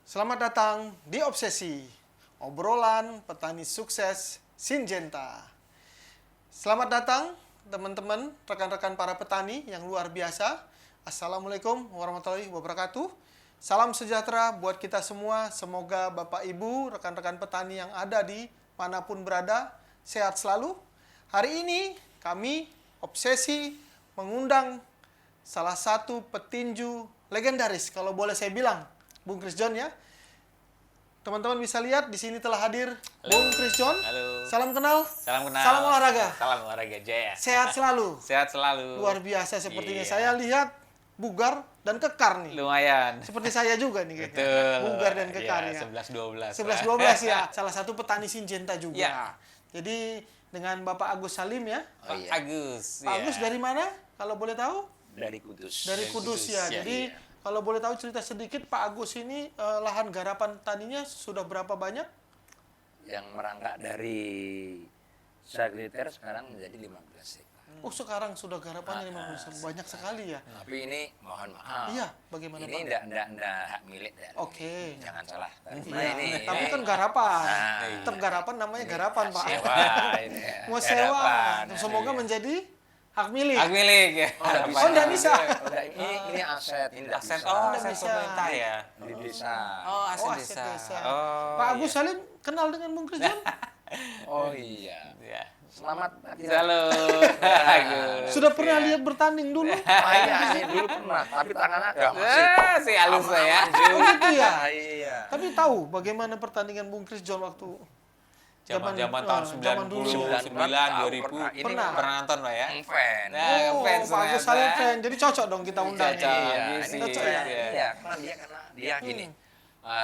Selamat datang di Obsesi, obrolan petani sukses Syngenta. Selamat datang teman-teman, rekan-rekan para petani yang luar biasa. Assalamualaikum warahmatullahi wabarakatuh. Salam sejahtera buat kita semua. Semoga Bapak Ibu, rekan-rekan petani yang ada di manapun berada, sehat selalu. Hari ini kami Obsesi mengundang salah satu petinju legendaris, kalau boleh saya bilang, Bung Chris John ya. Teman-teman bisa lihat di sini telah hadir Bung Chris John. Halo. Salam kenal. Salam kenal. Salam olahraga. Salam olahraga Jaya. Sehat selalu. Sehat selalu. Luar biasa sepertinya. Iya. Saya lihat bugar dan kekar nih. Lumayan. Seperti saya juga nih kayaknya. Betul. Bugar dan kekar ya. 11-12. 11-12 ya. Salah satu petani Syngenta juga. Ya. Jadi dengan Bapak Agus Salim ya. Pak Agus. Pak ya. Agus dari mana? Kalau boleh tahu? Dari Kudus. Dari Kudus ya. Ya, Jadi iya. kalau boleh tahu cerita sedikit, Pak Agus ini lahan garapan taninya sudah berapa banyak? Yang merangkak dari 1 liter sekarang menjadi 15 hektar. Oh, sekarang sudah garapannya 50, banyak sekali ya. Tapi ini mohon maaf. Iya, bagaimana Ini Pak? enggak hak milik dari. Oke. Jangan salah. Iya, tapi kan garapan. Nah, Tetap garapan namanya garapan, Pak. Sewa ini. Mau sewa. Garapan. Semoga Iya. menjadi hak milik. Hak milik ya. Oh, nggak bisa. Ini aset. Ini nggak Aset, bisa. oh, Nggak aset bisa. pemerintah ya. Di desa. Oh, aset Oh, aset desa. desa. Oh, Pak Agus iya. Salim kenal dengan Bung Chris John? Oh iya. Ya. Selamat pagi. Halo. Agus. Sudah pernah Ya. lihat bertanding dulu? Iya, ini dulu pernah, tapi tangan agak masih. Si halus ya. Oh, gitu ya? Iya. Tapi tahu bagaimana pertandingan Bung Chris John waktu Zaman-zaman tahun zaman dulu. 99, 2000. Ini Pernah. Pernah nonton Pak ya? Fan. Nah, Oh, fans Pak Agus ternyata. Salim fan. Jadi cocok dong kita undang. Cocok. Iya, Visi, ini cocok saya, ya? iya, karena dia gini.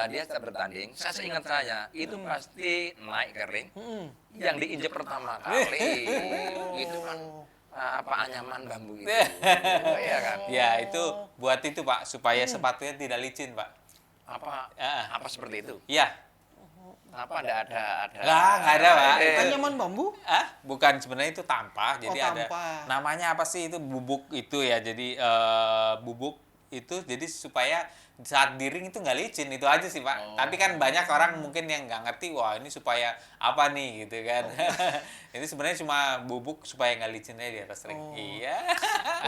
Dia setelah bertanding, saya seingat saya itu pasti naik ke ring. Yang diinjek pertama kali itu kan apa anyaman bambu itu. Iya kan? Ya, itu buat itu Pak, supaya sepatunya tidak licin Pak. Apa seperti itu? Iya. Apa enggak ada? Nggak ada, Pak. Anyaman bambu? Bukan, sebenarnya itu tampah. Jadi ada tampah. namanya apa sih itu, bubuk itu ya. Jadi bubuk itu jadi supaya saat di ring itu nggak licin, itu aja sih Pak. Tapi kan banyak orang mungkin yang nggak ngerti, wah ini supaya apa nih gitu kan. Ini sebenarnya cuma bubuk supaya nggak licin aja di atas ring. Iya.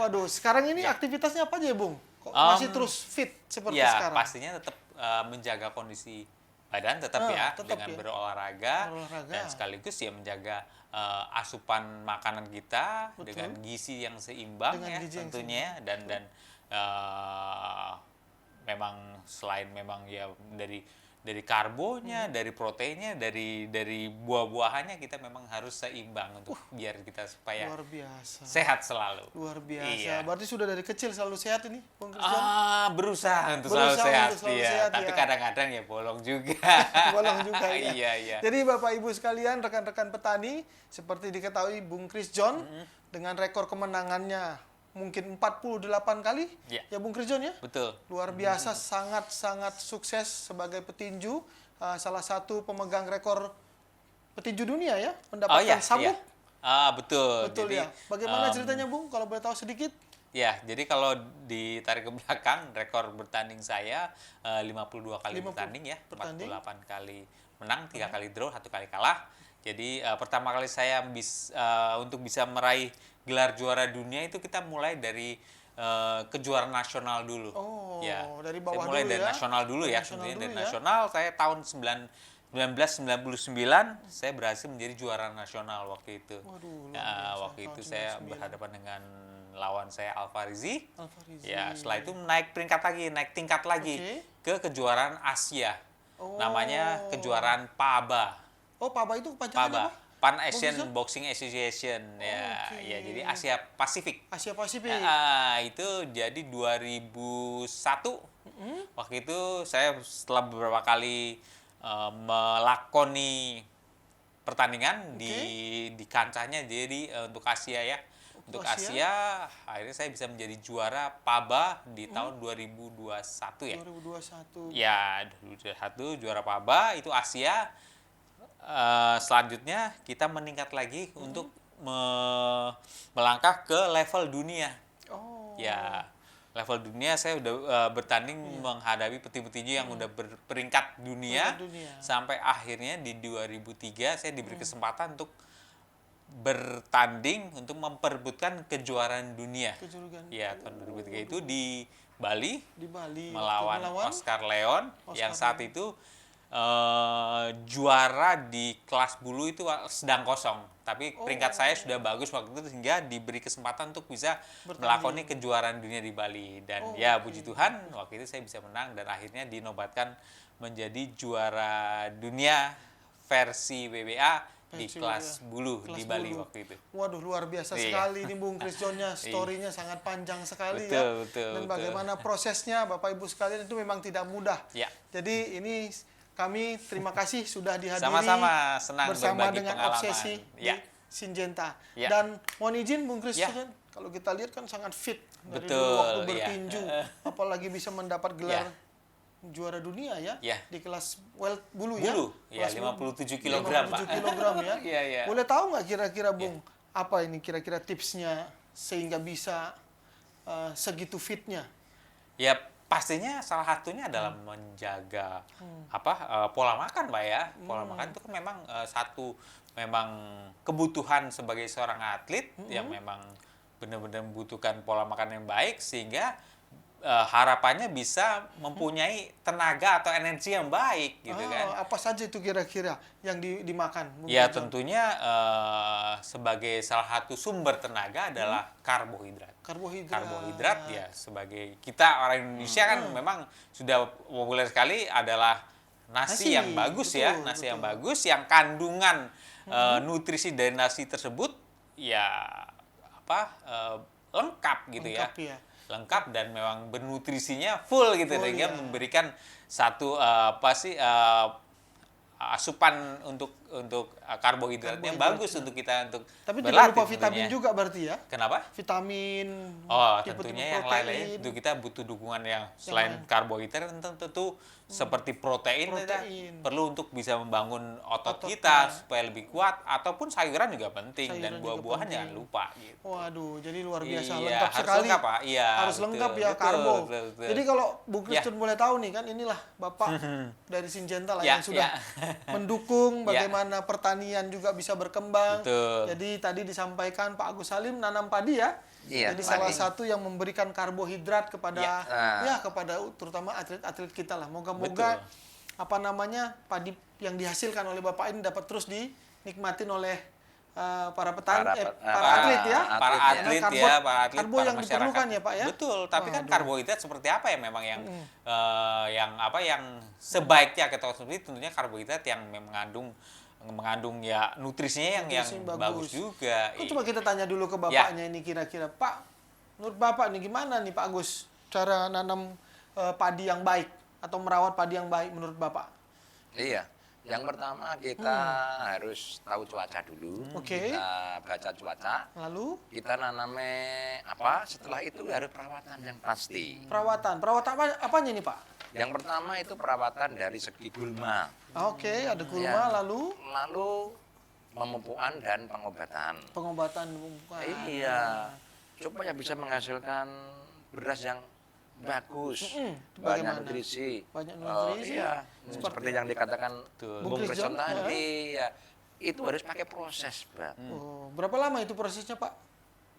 Waduh, sekarang ini aktivitasnya apa aja ya, Bung? Kok masih terus fit seperti Ya, sekarang? pastinya tetap menjaga kondisi badan tetap ya, tetap dengan ya. berolahraga, Berolahraga. dan sekaligus ya menjaga asupan makanan kita Betul. dengan gizi yang seimbang Dengan ya gizi yang tentunya, dan memang selain memang ya dari karbonya, dari proteinnya, dari buah-buahannya, kita memang harus seimbang untuk biar kita supaya Luar biasa. sehat selalu. Luar biasa. Iya. Berarti sudah dari kecil selalu sehat ini, Bung Chris John? Berusaha untuk Berusaha selalu sehat, untuk selalu iya. sehat, Tapi ya. kadang-kadang ya bolong juga. Bolong juga ya. Iya, iya. Jadi Bapak Ibu sekalian, rekan-rekan petani, seperti diketahui Bung Chris John dengan rekor kemenangannya mungkin 48 kali. Iya. Ya Bung Chris John ya. Betul. Luar biasa, sangat-sangat sukses sebagai petinju, salah satu pemegang rekor petinju dunia ya, mendapatkan sabuk. Betul. Betul Jadi, ya. Bagaimana ceritanya Bung? Kalau boleh tahu sedikit? Ya, jadi kalau ditarik ke belakang, rekor bertanding saya 52 kali 50 bertanding ya, bertanding. 48 kali menang, 3 kali draw, 1 kali kalah. Jadi pertama kali saya untuk bisa meraih gelar juara dunia itu kita mulai dari kejuaraan nasional dulu. Oh, ya. dari bawah saya mulai dulu dari ya. nasional dulu ya. Nasional Tentunya dari dulu ya. nasional saya tahun 1999 saya berhasil menjadi juara nasional waktu itu. Waduh, luar Ya, biasa. waktu itu Tahun saya 99. berhadapan dengan lawan saya Alfarizi. Alfarizi. Ya, setelah itu naik peringkat lagi, naik tingkat lagi ke kejuaraan Asia. Oh. Namanya kejuaraan PABA. Oh, PABA itu kepanjangan PABA. apa? Pan Asian Boxing Association ya. Oke. Ya, jadi Asia Pasifik. Asia Pasifik. Itu jadi 2001. Waktu itu saya setelah beberapa kali melakoni pertandingan di kancahnya, jadi untuk Asia ya. Untuk Asia, akhirnya saya bisa menjadi juara PABA di tahun 2021 ya. 2021. Ya, 2021 juara PABA itu Asia. Selanjutnya kita meningkat lagi untuk melangkah ke level dunia. Oh. Ya, level dunia saya udah bertanding menghadapi petinju-petinju yang udah berperingkat dunia, Peringkat dunia. sampai akhirnya di 2003 saya diberi kesempatan untuk bertanding untuk memperebutkan kejuaraan dunia. Kejurugan. Ya, tahun 2003 itu di Bali Di Bali. melawan Melawan Oscar Leon yang Oscar saat itu juara di kelas bulu itu sedang kosong. Tapi peringkat saya sudah bagus waktu itu sehingga diberi kesempatan untuk bisa melakoni kejuaraan dunia di Bali. Dan ya puji Tuhan waktu itu saya bisa menang dan akhirnya dinobatkan menjadi juara dunia versi WBA di Versi kelas WBA. bulu Kelas di Bali bulu. waktu itu. Waduh, luar biasa Iya. sekali ini Bung Chris John-nya, story-nya sangat panjang sekali Betul, ya. betul, Dan betul. bagaimana prosesnya Bapak Ibu sekalian itu memang tidak mudah. Ya. Jadi ini kami terima kasih sudah dihadiri Sama-sama, senang bersama berbagi dengan pengalaman. obsesi Ya. di Sinjenta. Ya. Dan mohon izin Bung Chris Ya. John, kalau kita lihat kan sangat fit dari Betul, dulu waktu iya. bertinju, apalagi bisa mendapat gelar Ya. juara dunia ya, Ya. di kelas world bulu ya. Bulu, ya Kelas 57 kilogram, 57 Pak. kilogram ya. Iya, iya. Boleh tahu nggak kira-kira Bung, apa ini kira-kira tipsnya sehingga bisa segitu fitnya? Ya pastinya salah satunya adalah menjaga pola makan, Pak ya. Pola makan itu kan memang satu memang kebutuhan sebagai seorang atlet yang memang benar-benar membutuhkan pola makan yang baik sehingga harapannya bisa mempunyai tenaga atau energi yang baik gitu kan. Apa saja itu kira-kira yang dimakan? Bung Ya Chris John? tentunya sebagai salah satu sumber tenaga adalah karbohidrat. Karbohidrat ya sebagai kita orang Indonesia kan memang sudah populer sekali adalah nasi Nasi, yang bagus ya, betul, nasi yang betul. bagus yang kandungan nutrisi dari nasi tersebut ya lengkap gitu Lengkap ya. ya. Lengkap dan memang bernutrisinya full gitu Full, sehingga ya. memberikan satu asupan untuk karbohidratnya bagus untuk kita untuk Tapi tidak berlatih lupa vitamin tentunya. juga berarti ya. Kenapa? Vitamin. Oh, tipe-tipe tentunya yang protein. lain-lain itu kita butuh dukungan yang selain lain. karbohidrat tentu seperti protein, Protein. perlu untuk bisa membangun otot Ototnya. kita supaya lebih kuat ataupun sayuran juga penting Sayuran dan juga buah-buahan penting. jangan lupa gitu. Waduh, jadi luar biasa Iya, lengkap harus sekali. lengkap, Pak. Iya, harus betul, lengkap ya betul, karbo. betul. Jadi kalau Bung Ya. Christian boleh tahu nih kan inilah Bapak dari Sinjenta lah Ya, yang sudah ya. mendukung Ya. bagaimana pertanian juga bisa berkembang. Betul. Jadi tadi disampaikan Pak Agus Salim nanam padi ya. Iya, Jadi padi. salah satu yang memberikan karbohidrat kepada Ya. kepada terutama atlet-atlet kita lah. Moga-moga padi yang dihasilkan oleh Bapak ini dapat terus dinikmatin oleh para atlet ya. Para atlet Karbo- para atlet, karbo para yang masyarakat. diperlukan ya, Pak ya? Betul, tapi kan Waduh. karbohidrat seperti apa ya memang yang yang sebaiknya kita konsumsi tentunya karbohidrat yang mengandung ya nutrisinya yang Nutrisi bagus juga. Kok coba kita tanya dulu ke bapaknya ini kira-kira, Pak, menurut Bapak nih gimana nih Pak Agus cara nanam padi yang baik atau merawat padi yang baik menurut Bapak? Iya. Yang pertama kita harus tahu cuaca dulu. Oke. Kita baca cuaca. Lalu Kita nanamnya apa? Setelah itu harus perawatan yang pasti. perawatan apanya nih Pak? Yang pertama itu perawatan dari segi gulma. Oke, ada gulma, Ya. lalu pemupukan dan pengobatan. pengobatan bukan. Iya. Supaya bisa menghasilkan beras yang bagus, Bagaimana? banyak nutrisi. Banyak nutrisi. Iya. Seperti yang dikatakan Betul. Bung Chris Christian John, tadi, ya. Itu harus pakai proses, Pak. Oh, berapa lama itu prosesnya Pak?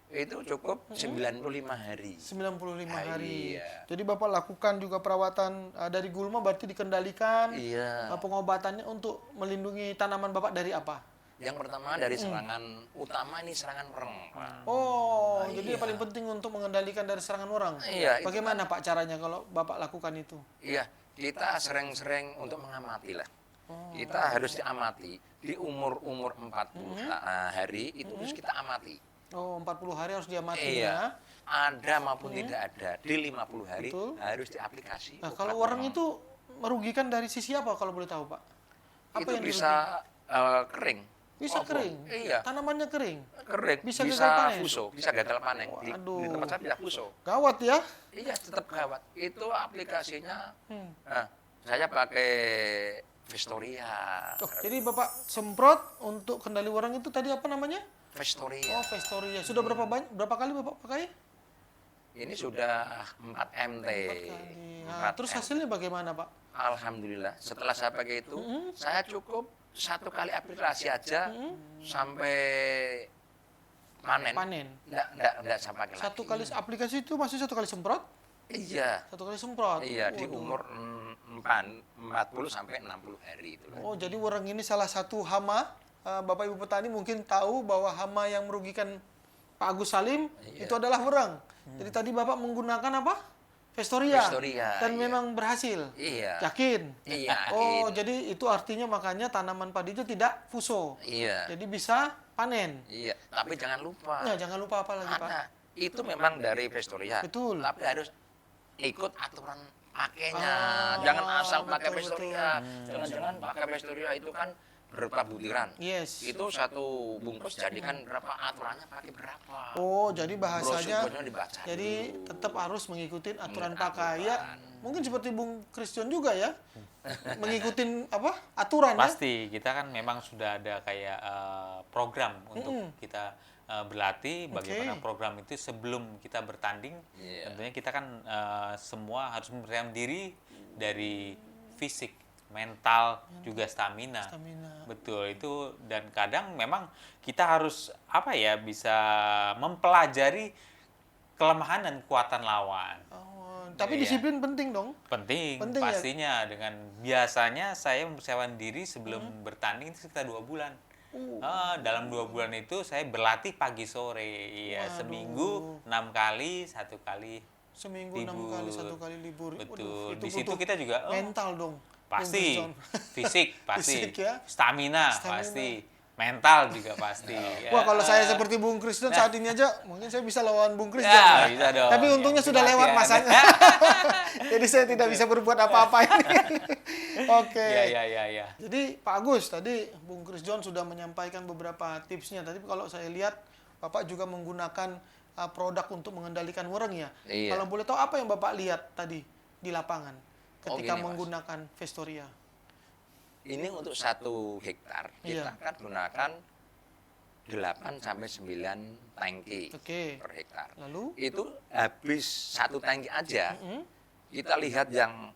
Itu cukup 95 hari. 95 hari. Iya. Jadi Bapak lakukan juga perawatan dari gulma berarti dikendalikan. Iya. Pengobatannya untuk melindungi tanaman Bapak dari apa? Yang pertama dari serangan utama ini serangan wereng, Pak. Oh, jadi yang paling penting untuk mengendalikan dari serangan orang. Iya, itu Bagaimana Pak caranya kalau Bapak lakukan itu? Iya, kita sering-sering untuk mengamati lah. Kita harus diamati di umur 40 hari itu harus kita amati. Oh, 40 hari harus diamati Iya. ya. Ada maupun tidak ada di 50 hari Betul. harus diaplikasi. Nah, obat kalau orang wereng. itu merugikan dari sisi apa kalau boleh tahu, Pak? Apa itu yang bisa kering. Bisa Maupun- kering. Iya, Tanamannya kering. kering. Bisa Bisa, gagal panen? fuso, bisa gagal panen. Di Waduh. tempat saya bisa fuso. Gawat ya. Iya, tetap gawat. Itu aplikasinya. Hmm. Nah, saya pakai Vestoria. Oh, jadi Bapak semprot untuk kendali orang itu tadi apa namanya? Vestoria. Oh, Vestoria. Sudah berapa kali Bapak pakai? ini sudah 4 MT. Nah, terus hasilnya bagaimana, Pak? Alhamdulillah, setelah saya pakai itu, saya cukup 1 kali aplikasi aja sampai panen. Nggak saya pakai lagi. 1 kali aplikasi itu masih 1 kali semprot? Iya. 1 kali semprot? Iya, di Waduh. umur 40 sampai 60 hari itu. Oh, jadi wereng ini salah satu hama. Bapak Ibu petani mungkin tahu bahwa hama yang merugikan Pak Agus Salim itu adalah wereng. Jadi tadi Bapak menggunakan apa? Vestoria. Vestoria, Dan iya. memang berhasil. Iya. Yakin? Iya. Oh, jadi itu artinya makanya tanaman padi itu tidak fuso. Iya. Jadi bisa panen. Iya. Tapi jangan lupa. Nah, jangan lupa apa lagi, Pak? Ada. Itu memang dari Vestoria. Betul. Tapi harus ikut aturan pakainya. Ah, Jangan asal pakai betul, Vestoria. Jangan-jangan pakai Vestoria itu kan berupa butiran. Yes. Itu 1 bungkus jadikan berapa, aturannya pakai berapa. Oh, jadi bahasanya Brosurnya dibaca jadi dulu. tetap harus mengikuti aturan Aturan. pakai ya. Mungkin seperti Bung Christian juga ya. Mengikuti apa? Aturan ya. Pasti kita kan memang sudah ada kayak program untuk kita berlatih. Bagaimana Oke. program itu sebelum kita bertanding. Iya. Tentunya kita kan semua harus mempersiapkan diri dari fisik, mental, juga stamina. Stamina. Betul itu, dan kadang memang kita harus apa ya, bisa mempelajari kelemahan dan kekuatan lawan. Oh, tapi Iya. disiplin penting dong. Penting, Penting ya? pastinya. Dengan biasanya saya mempersiapkan diri sebelum bertanding itu sekitar 2 bulan. Dalam 2 bulan itu saya berlatih pagi sore. Iya, Waduh. seminggu 6 kali, 1 kali Seminggu 6 libur. kali, 1 kali libur. Betul. Waduh, Di situ butuh kita juga mental dong. pasti Bung Christian. fisik pasti, Fisik ya. stamina, Stamina. pasti, mental juga pasti. Ya. Wah, kalau saya seperti Bung Christian saat ini aja, mungkin saya bisa lawan Bung Christian. Ya, ya. bisa dong. Tapi untungnya Yang sudah penting lewat latihan. masanya. Jadi saya tidak bisa berbuat apa-apa ini. Oke. Ya. Jadi Pak Agus, tadi Bung Chris John sudah menyampaikan beberapa tipsnya. Tadi kalau saya lihat, Bapak juga menggunakan produk untuk mengendalikan wereng ya. Iya. Kalau boleh tahu apa yang Bapak lihat tadi di lapangan ketika gini, Mas. menggunakan Vestoria? Ini untuk 1 hektar kita Iya. kan gunakan 8 sampai 9 tangki Oke. per hektar. Lalu? Itu habis 1 tangki aja, kita lihat yang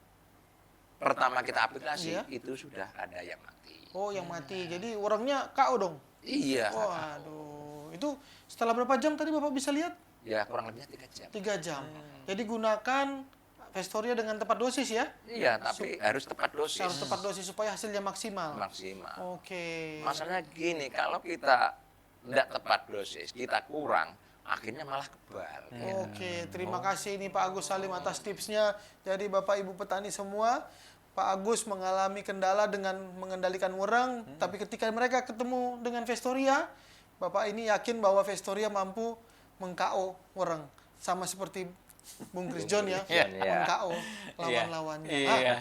pertama kita aplikasi, Iya. itu sudah ada yang mati. Oh, yang mati. Jadi werengnya KO dong? Iya. Waduh. Itu setelah berapa jam tadi Bapak bisa lihat? Ya kurang lebihnya 3 jam. 3 jam. Jadi gunakan Vestoria dengan tepat dosis ya? Iya, tapi harus tepat dosis. Harus tepat dosis supaya hasilnya maksimal. Maksimal. Oke. Masalahnya gini, kalau kita tidak tepat dosis, kita kurang, akhirnya malah kebal. Oke, terima kasih ini Pak Agus Salim atas tipsnya. Jadi Bapak Ibu petani semua, Pak Agus mengalami kendala dengan mengendalikan wereng, tapi ketika mereka ketemu dengan Vestoria, Bapak ini yakin bahwa Vestoria mampu meng-KO wereng. Sama seperti Bung Chris John ya, Iya. meng-KO lawan-lawannya. Iya.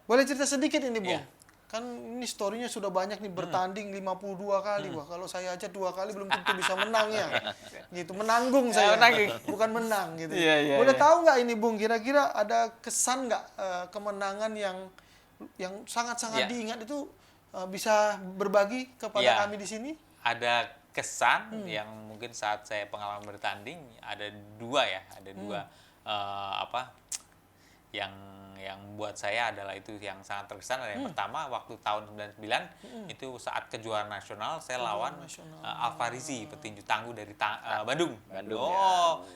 Boleh cerita sedikit ini, Bung? Iya. Kan ini story-nya sudah banyak nih, bertanding 52 kali. Wah, kalau saya aja 2 kali belum tentu bisa menang ya. Gitu, menanggung saya. menanggung. Bukan menang gitu. Iya, Boleh iya. tahu nggak ini, Bung, kira-kira ada kesan nggak kemenangan yang sangat-sangat Iya. diingat itu bisa berbagi kepada Iya. kami di sini? Ada kesan yang mungkin saat saya pengalaman bertanding ada 2 ya, ada 2 yang buat saya adalah itu yang sangat terkesan. Ada yang pertama waktu tahun 99 itu saat kejuaraan nasional saya lawan nasional. Alfarizi, petinju tangguh dari Bandung. Bandung,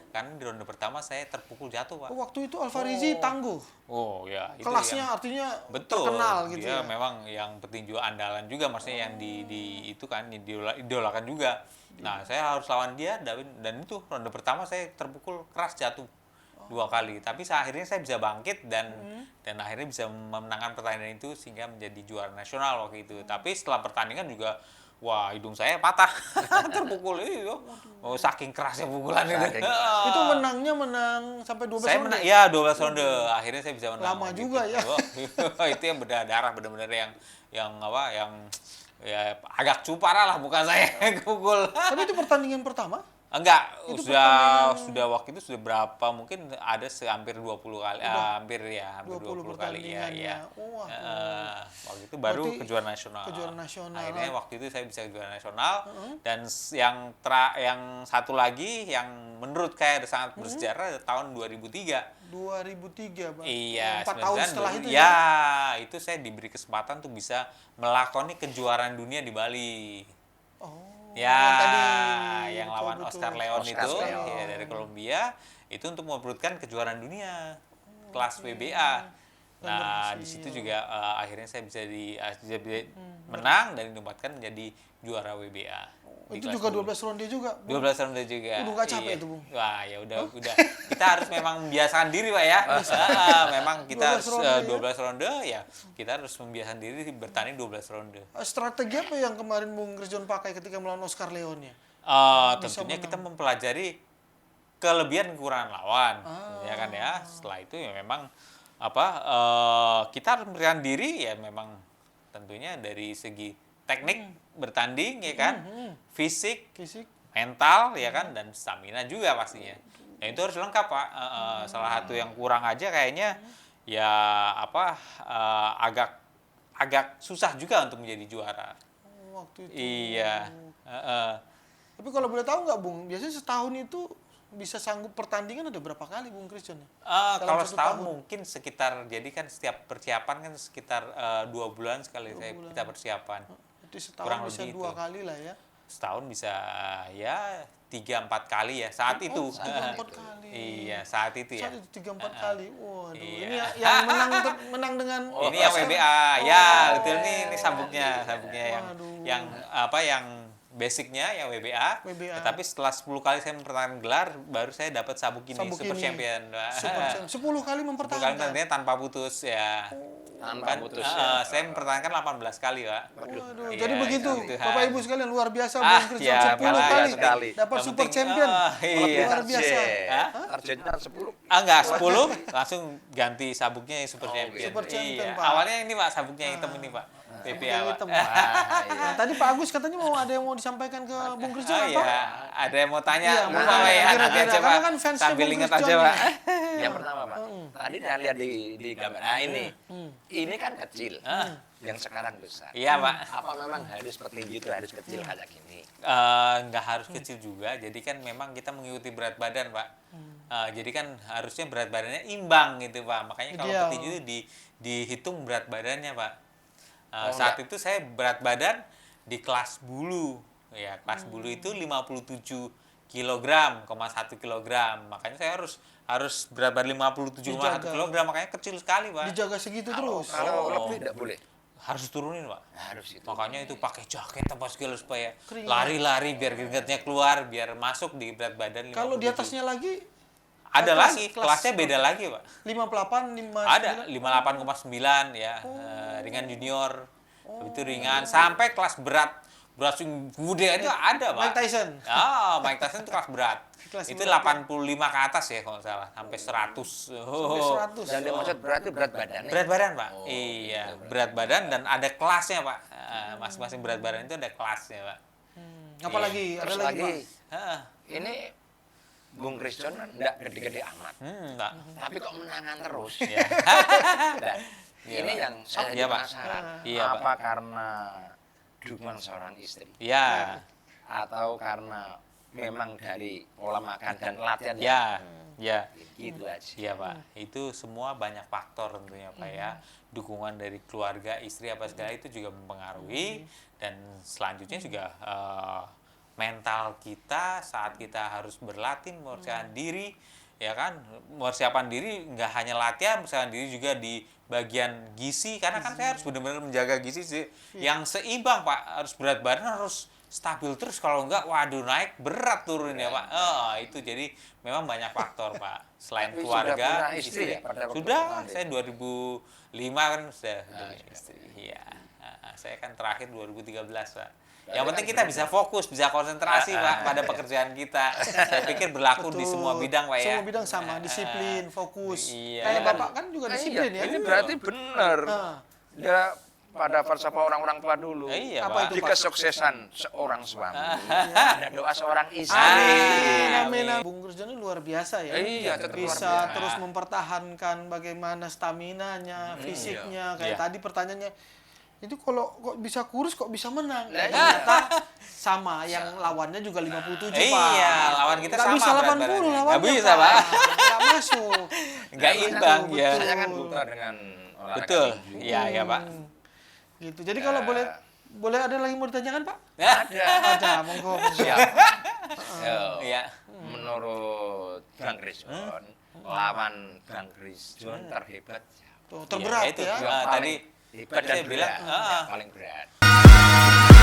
Karena di ronde pertama saya terpukul jatuh, Pak. Oh, waktu itu Alfarizi tangguh. Oh ya, itu Kelasnya yang- artinya betul, terkenal gitu dia ya. memang yang petinju andalan juga, maksudnya yang di itu kan idolakan juga. Nah, saya harus lawan dia dan itu ronde pertama saya terpukul keras jatuh 2 kali. Tapi akhirnya saya bisa bangkit dan akhirnya bisa memenangkan pertandingan itu sehingga menjadi juara nasional waktu itu. Tapi setelah pertandingan juga wah, hidung saya patah terpukul itu. Oh, saking kerasnya pukulan itu. Saking Itu menangnya menang sampai 12 Saya ronde? menang, ya 12 ronde. Akhirnya saya bisa menang. Lama gitu. juga ya. Oh, itu yang berdarah benar-benar yang ya agak cupara lah muka saya yang pukul. Tapi itu pertandingan pertama? Enggak, Itu sudah waktu itu sudah berapa? Mungkin ada hampir 20 kali. Hampir 20 kali ya. pertandingannya. Wah. Waktu itu baru Berarti kejuaraan nasional. kejuaraan nasional. Akhirnya waktu itu saya bisa kejuaraan nasional dan yang satu lagi yang menurut saya sangat bersejarah tahun 2003. 2003, Bang. Iya, 4 tahun setelah itu ya. Itu saya diberi kesempatan tuh bisa melakoni kejuaraan dunia di Bali. Oh. Ya, tadi yang betul, lawan betul. Oscar Leon Oscar itu Leon. ya, dari Kolombia itu untuk merebutkan kejuaraan dunia kelas WBA. Nah, di situ juga akhirnya saya bisa menang dan dinobatkan menjadi juara WBA. Di Itu kelas juga 10. 12 ronde juga, Bung. 12 ronde juga. Udah nggak capek Iya. itu, Bung? Wah, ya udah. Kita harus memang membiasakan diri, Pak ya. Memang kita 12 harus ronde, ya? 12 ronde ya. Kita harus membiasakan diri bertanding 12 ronde. Strategi apa yang kemarin Bung Christian pakai ketika melawan Oscar Leon ya? Tentunya kita mempelajari kelebihan kekurangan lawan, ya kan ya. Setelah itu ya memang kita harus memberikan diri ya memang tentunya dari segi teknik bertanding ya kan, fisik, mental ya kan dan stamina juga pastinya. Nah itu harus lengkap Pak. Salah satu yang kurang aja kayaknya ya agak susah juga untuk menjadi juara. Waktu itu. Iya. Tapi kalau boleh tahu nggak, Bung? Biasanya setahun itu bisa sanggup pertandingan ada berapa kali, Bung Christian? Kalau setahun mungkin sekitar, jadi kan setiap persiapan kan sekitar 2 bulan sekali kita persiapan. Jadi setahun Kurang bisa lebih 2 itu. kali lah ya. Setahun bisa ya 3-4 kali ya saat itu. 3-4 kali. Iya saat itu ya. Saat itu 3-4 kali. Waduh, Iya. ini yang menang dengan Ini yang WBA, ya betul nih, ini sabuknya Waduh. yang basicnya yang WBA. Tetapi setelah 10 kali saya mempertahankan gelar, baru saya dapat sabuk ini, Super Champion. Super Champion. 10 kali 10 kali mempertahankan. pertandingan tanpa putus ya. Tanpa putus Saya mempertahankan 18 kali, Pak. Waduh, Iya, jadi begitu. gitu. Bapak Ibu sekalian luar biasa Bung Christian ya, 10 apalagi kali dapat Yang Super penting, Champion. iya. Luar biasa. Targetnya 10. Enggak, 10 langsung ganti sabuknya yang Super Champion. Super Champion, Iya. Pak. Awalnya ini Pak, sabuknya yang hitam ini, Pak. PPA, Yang Pak. hitam. Nah, tadi Pak Agus katanya mau ada yang mau disampaikan ke Bung Christian Oh apa? iya, ada yang mau tanya, Iya, mau mau apa ya? kira-kira. Nanti aja, Karena Pak. kan fansnya Sambil Bung ingat Christian aja, Pak. Yang pertama, Pak. Tadi saya lihat di gambar. Nah, ini. Ini kan kecil. Yang sekarang besar. Iya, Pak. Apa memang harus petinju itu harus kecil kayak gini? Nggak harus kecil juga, jadi kan memang kita mengikuti berat badan, Pak. Jadi kan harusnya berat badannya imbang gitu, Pak. Makanya kalau Ideal. petinju itu dihitung berat badannya, Pak. Oh, Saat itu saya berat badan di kelas bulu. Ya, kelas bulu itu 57 kilogram, 1 kilogram. Makanya saya harus berat badan 57,1 Dijaga. kilogram, makanya kecil sekali, Pak. Dijaga segitu terus. Kalau lebih tidak boleh. Harus turunin, Pak. Harus itu. Makanya itu pakai jaket apa segala supaya Keringat. lari-lari biar keringatnya keluar, biar masuk di berat badan 57. Kalau di atasnya lagi ada kelas- lagi, kelas kelasnya beda lagi, Pak. 58, 59. Ada 58,9 ya, ringan junior. Habis itu ringan sampai kelas berat yang gede aja ada, Pak. Mike Tyson. Mike Tyson itu kelas berat. Kelas Itu berat, 85 ke atas ya kalau nggak salah, sampai 100. Sampai 100. Dan dia maksud berarti berat badannya. Berat badan, Pak. Oh, Iya, gitu, berat badan dan ada kelasnya, Pak. Masing-masing berat badan itu ada kelasnya, Pak. Apalagi ada Terus lagi, lagi, Pak. Heeh. ini Bung Christian kan enggak gede-gede amat. Enggak. Tapi kok menangan terus. Iya. Nah, Iya, ini Pak. yang saya Iya, Pak. penasaran. Iya, Pak. Apa karena dukungan seorang istri? Iya. Atau karena memang dari pola makan dan latihan Ya. Ya. gitu aja. Iya, Pak. Itu semua banyak faktor tentunya, Pak ya. Dukungan dari keluarga, istri apa segala itu juga mempengaruhi dan selanjutnya juga mental kita saat kita harus berlatih mempersiapkan diri, ya kan? Mempersiapkan diri nggak hanya latihan, mempersiapkan diri juga di bagian gizi karena kan saya harus benar-benar menjaga gizi yang seimbang, Pak. Harus berat badan harus stabil terus, kalau enggak waduh naik berat turun ya, Pak. Itu jadi memang banyak faktor, Pak. Selain Tapi keluarga, sudah punya istri ya pada waktu sudah, pertanding? saya 2005 kan sudah punya istri. Iya. Saya kan terakhir 2013, Pak. Yang penting kita bisa fokus, bisa konsentrasi, Pak, pada pekerjaan kita. Saya pikir berlaku di Betul. semua bidang, Pak ya. Semua bidang sama, disiplin, fokus. Iya. Kayak Bapak kan juga disiplin ya. Ini berarti benar. Ah. Ya pada falsafah orang-orang tua dulu. Iya, Apa Pak. itu, Di Pak? kesuksesan seorang suami ada doa seorang istri. Amin. Bung Rusdiano luar biasa ya. Iya, tetap luar Bisa biasa. terus mempertahankan bagaimana staminanya, fisiknya. Kayak Iya. tadi pertanyaannya, itu kalau kok bisa kurus kok bisa menang? Lah, iya. Ternyata sama, yang lawannya juga 57 Pak. Iya, lawan kita Nggak sama bisa berat 80 badannya. lawannya. Nggak bisa, Pak. Nggak masuk. Nggak imbang ya. Saya kan buta dengan olahraga Betul. tinju. Iya, ya, Pak. Gitu. Jadi kalau boleh ada lagi mau ditanyakan, Pak? Ada. Ada, monggo. Siap. Iya. Menurut Bang Rizwan, lawan Bang Rizwan terhebat siapa? Tuh, terberat Iya, itu. ya. Ah, Yang paling tadi hebat dan saya bilang, berat. ah. Yang paling berat.